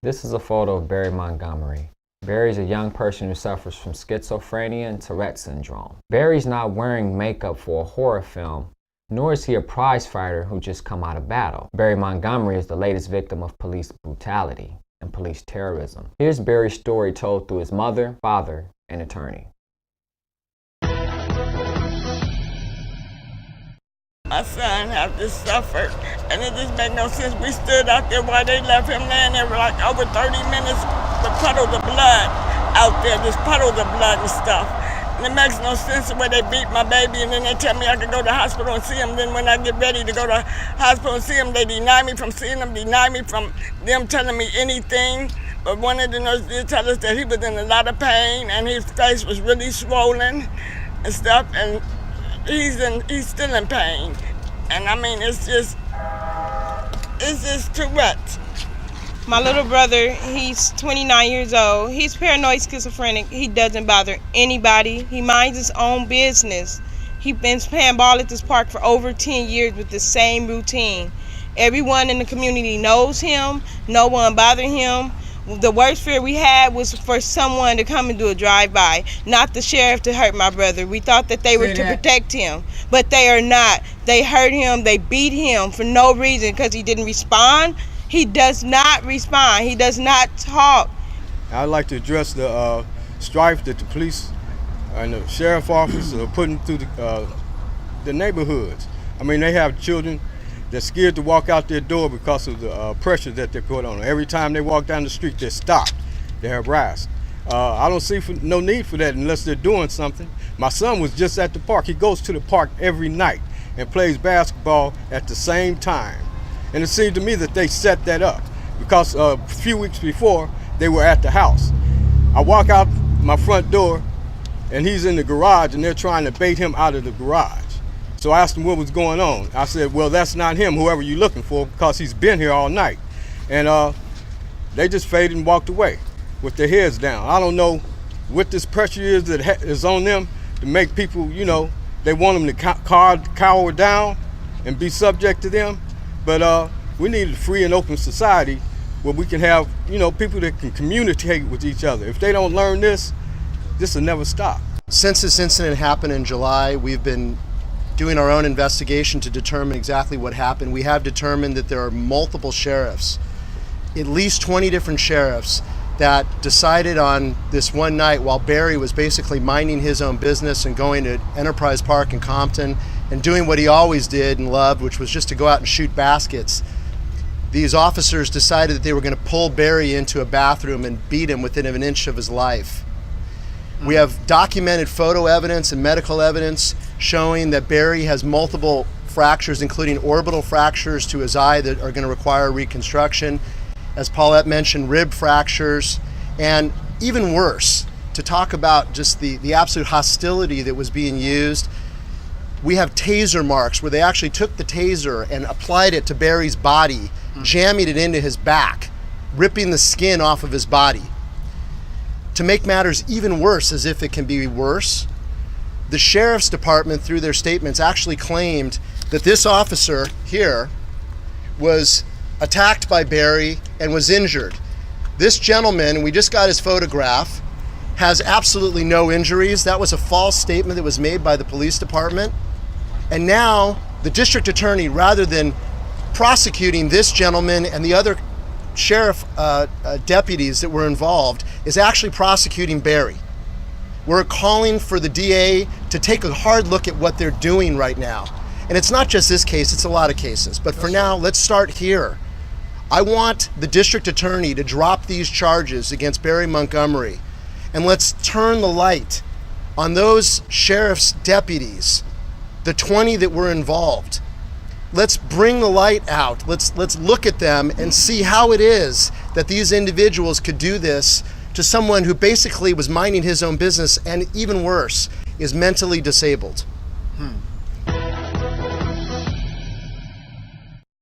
This is a photo of Barry Montgomery. Barry's a young person who suffers from schizophrenia and tourettes syndrome. Barry's not wearing makeup for a horror film, nor is he a prize fighter who just come out of battle. Barry Montgomery is the latest victim of police brutality and police terrorism. Here's Barry's story told through his mother, father, and attorney. My son have just suffered, and it just made no sense. We stood out there while they left him laying there for like over 30 minutes with puddles of blood out there, just puddles of blood and stuff. And it makes no sense the way they beat my baby, and then they tell me I can go to the hospital and see him. Then when I get ready to go to the hospital and see him, they deny me from seeing him, deny me from them telling me anything. But one of the nurses did tell us that he was in a lot of pain, and his face was really swollen and stuff, and he's still in pain. And I mean, it's just tourettes. My little brother, he's 29 years old. He's paranoid schizophrenic. He doesn't bother anybody. He minds his own business. He's been playing ball at this park for over 10 years with the same routine. Everyone in the community knows him. No one bothered him. The worst fear we had was for someone to come and do a drive-by, not the sheriff to hurt my brother. We thought that they were to protect him, but they are not. They hurt him, they beat him for no reason because he didn't respond. He does not respond. He does not talk. I'd like to address the strife that the police and the sheriff office are putting through the neighborhoods. I mean, they have children that's scared to walk out their door because of the pressure that they put on them. Every time they walk down the street, they're stopped, they're harassed. I don't see no need for that unless they're doing something. My son was just at the park. He goes to the park every night and plays basketball at the same time. And it seemed to me that they set that up because a few weeks before, they were at the house. I walk out my front door and he's in the garage and they're trying to bait him out of the garage. So I asked him what was going on. I said, well, that's not him, whoever you're looking for, because he's been here all night. And they just faded and walked away with their heads down. I don't know what this pressure is that is on them to make people, you know, they want them to cower down and be subject to them. But we need a free and open society where we can have, you know, people that can communicate with each other. If they don't learn this will never stop. Since this incident happened in July, we've been doing our own investigation to determine exactly what happened. We have determined that there are multiple sheriffs, at least 20 different sheriffs, that decided on this one night while Barry was basically minding his own business and going to Enterprise Park in Compton and doing what he always did and loved, which was just to go out and shoot baskets. These officers decided that they were going to pull Barry into a bathroom and beat him within an inch of his life. We have documented photo evidence and medical evidence showing that Barry has multiple fractures, including orbital fractures to his eye that are going to require reconstruction. As Paulette mentioned, rib fractures, and even worse, to talk about just the absolute hostility that was being used, we have taser marks where they actually took the taser and applied it to Barry's body, jamming it into his back, ripping the skin off of his body. To make matters even worse, as if it can be worse, the sheriff's department, through their statements, actually claimed that this officer here was attacked by Barry and was injured. This gentleman, and we just got his photograph, has absolutely no injuries. That was a false statement that was made by the police department. And now the district attorney, rather than prosecuting this gentleman and the other sheriff deputies that were involved, is actually prosecuting Barry. We're calling for the DA to take a hard look at what they're doing right now. And it's not just this case, it's a lot of cases. But for now, let's start here. I want the district attorney to drop these charges against Barry Montgomery, and let's turn the light on those sheriff's deputies, the 20 that were involved. Let's bring the light out. Let's look at them and see how it is that these individuals could do this to someone who basically was minding his own business and, even worse, is mentally disabled.